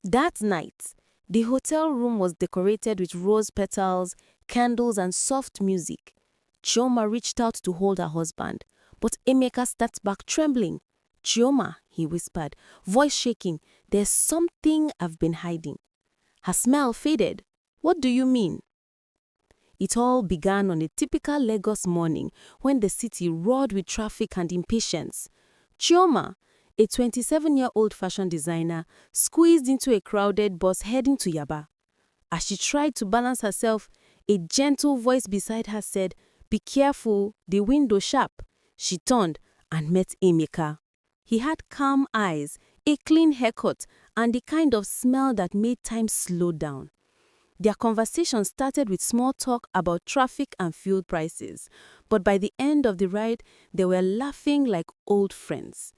That night, the hotel room was decorated with rose petals, candles, and soft music. Chioma reached out to hold her husband, but Emeka stepped back trembling. "Chioma," he whispered, voice shaking, "there's something I've been hiding." Her smile faded. "What do you mean?" It all began on a typical Lagos morning when the city roared with traffic and impatience. Chioma, a 27-year-old fashion designer, squeezed into a crowded bus heading to Yaba. As she tried to balance herself, a gentle voice beside her said, "Be careful, the window's sharp." She turned and met Emeka. He had calm eyes, a clean haircut, and the kind of smile that made time slow down. Their conversation started with small talk about traffic and fuel prices, but by the end of the ride, they were laughing like old friends.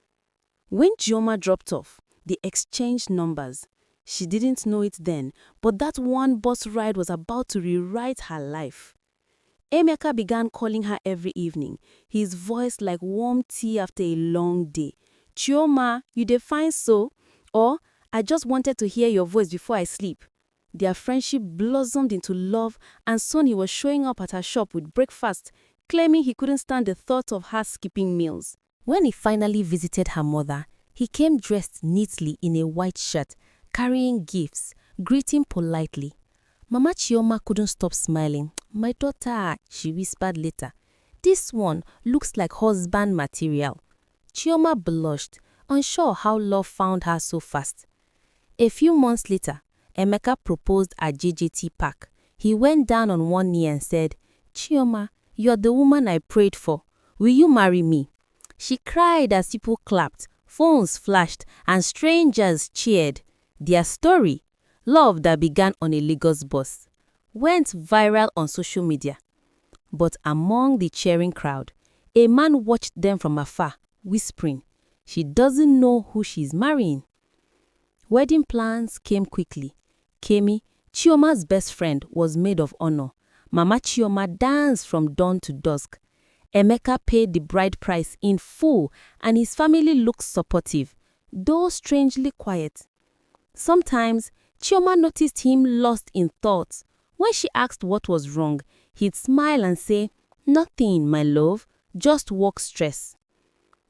When Chioma dropped off, they exchanged numbers. She didn't know it then, but that one bus ride was about to rewrite her life. Emeka began calling her every evening, his voice like warm tea after a long day. "Chioma, you dey fine so?" Or, "I just wanted to hear your voice before I sleep." Their friendship blossomed into love, and soon he was showing up at her shop with breakfast, claiming he couldn't stand the thought of her skipping meals. When he finally visited her mother, he came dressed neatly in a white shirt, carrying gifts, greeting politely. Mama Chioma couldn't stop smiling. "My daughter," she whispered later, "this one looks like husband material." Chioma blushed, unsure how love found her so fast. A few months later, Emeka proposed at JJT Park. He went down on one knee and said, "Chioma, you're the woman I prayed for. Will you marry me?" She cried as people clapped, phones flashed, and strangers cheered. Their story, love that began on a Lagos bus, went viral on social media. But among the cheering crowd, a man watched them from afar, whispering, "She doesn't know who she's marrying." Wedding plans came quickly. Kemi, Chioma's best friend, was maid of honor. Mama Chioma danced from dawn to dusk. Emeka paid the bride price in full, and his family looked supportive, though strangely quiet. Sometimes, Chioma noticed him lost in thought. When she asked what was wrong, he'd smile and say, "Nothing, my love, just work stress."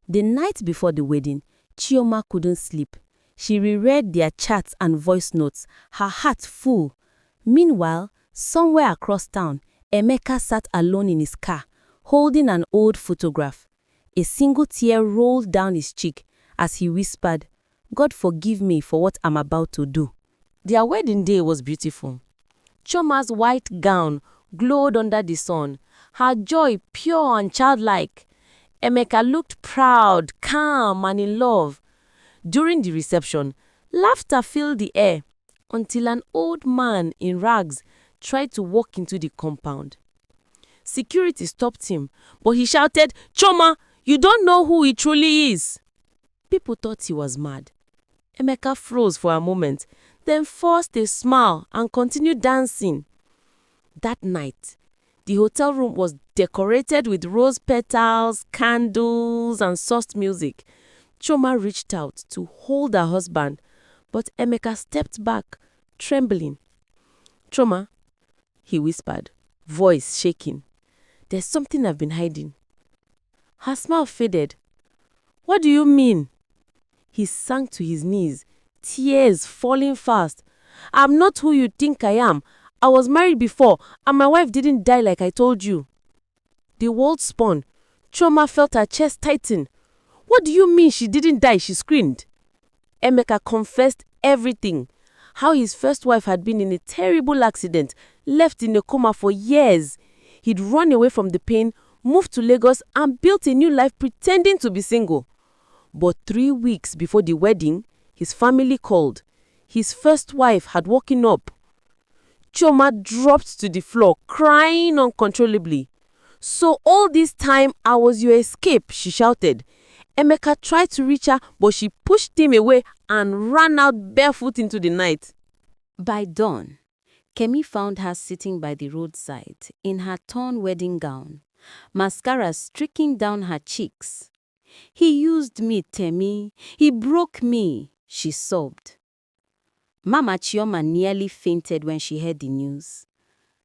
The night before the wedding, Chioma couldn't sleep. She reread their chats and voice notes, her heart full. Meanwhile, somewhere across town, Emeka sat alone in his car, holding an old photograph. A single tear rolled down his cheek as he whispered, "God forgive me for what I'm about to do." Their wedding day was beautiful. Chioma's white gown glowed under the sun, her joy pure and childlike. Emeka looked proud, calm, and in love. During the reception, laughter filled the air until an old man in rags tried to walk into the compound. Security stopped him, but he shouted, "Chioma, you don't know who he truly is." People thought he was mad. Emeka froze for a moment, then forced a smile and continued dancing. That night, the hotel room was decorated with rose petals, candles, and soft music. Chioma reached out to hold her husband, but Emeka stepped back, trembling. "Chioma," he whispered, voice shaking, "there's something I've been hiding." Her smile faded. "What do you mean?" He sank to his knees, tears falling fast. "I'm not who you think I am. I was married before, and my wife didn't die like I told you." The world spun. Chioma felt her chest tighten. "What do you mean she didn't die?" she screamed. Emeka confessed everything. How his first wife had been in a terrible accident, left in a coma for years. He'd run away from the pain, moved to Lagos, and built a new life pretending to be single. But 3 weeks before the wedding, his family called. His first wife had woken up. Chioma dropped to the floor, crying uncontrollably. "So all this time I was your escape," she shouted. Emeka tried to reach her, but she pushed him away and ran out barefoot into the night. By dawn, Kemi found her sitting by the roadside in her torn wedding gown, mascara streaking down her cheeks. "He used me, Temi. He broke me," she sobbed. Mama Chioma nearly fainted when she heard the news.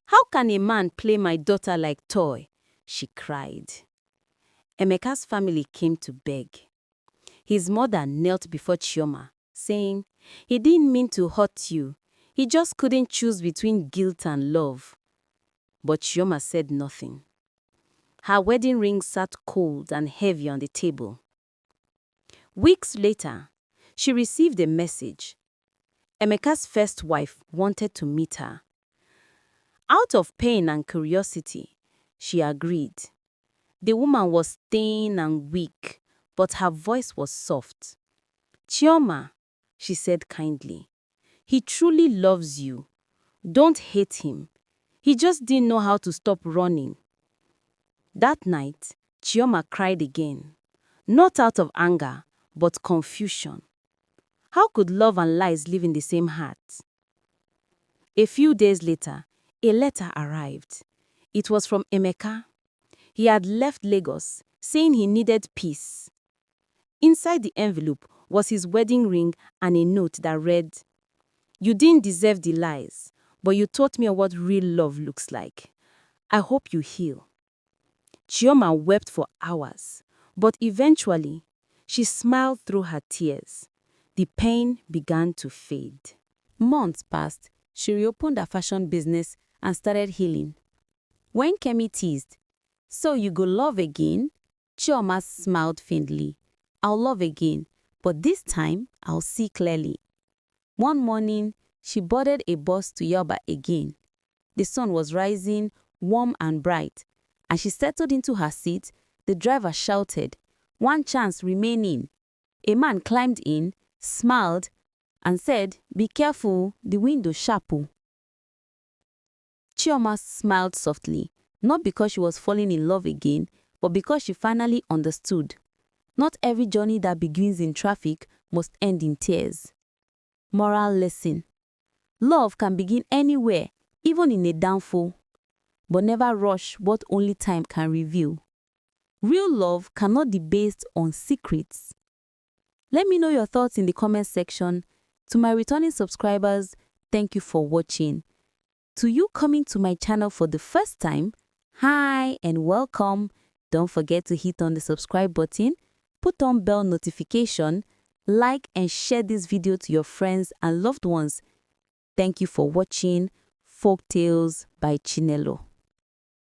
"How can a man play my daughter like toy?" she cried. Emeka's family came to beg. His mother knelt before Chioma, saying, "He didn't mean to hurt you. He just couldn't choose between guilt and love." But Chioma said nothing. Her wedding ring sat cold and heavy on the table. Weeks later, she received a message. Emeka's first wife wanted to meet her. Out of pain and curiosity, she agreed. The woman was thin and weak, but her voice was soft. "Chioma," she said kindly, "he truly loves you. Don't hate him. He just didn't know how to stop running." That night, Chioma cried again, not out of anger, but confusion. How could love and lies live in the same heart? A few days later, a letter arrived. It was from Emeka. He had left Lagos, saying he needed peace. Inside the envelope was his wedding ring and a note that read, "You didn't deserve the lies, but you taught me what real love looks like. I hope you heal." Chioma wept for hours, but eventually, she smiled through her tears. The pain began to fade. Months passed. She reopened her fashion business and started healing. When Kemi teased, "So you go love again?" Chioma smiled faintly. "I'll love again, but this time I'll see clearly." One morning, she boarded a bus to Yoba again. The sun was rising, warm and bright. As she settled into her seat, the driver shouted, "One chance remaining." A man climbed in, smiled, and said, "Be careful, the window sharp." Chioma smiled softly, not because she was falling in love again, but because she finally understood. Not every journey that begins in traffic must end in tears. Moral lesson: love can begin anywhere, even in a downfall. But never rush what only time can reveal. Real love cannot be based on secrets. Let me know your thoughts in the comment section. To my returning subscribers, thank you for watching. To you coming to my channel for the first time, hi and welcome. Don't forget to hit on the subscribe button, put on bell notification, like and share this video to your friends and loved ones. Thank you for watching Folktales by Chinelo.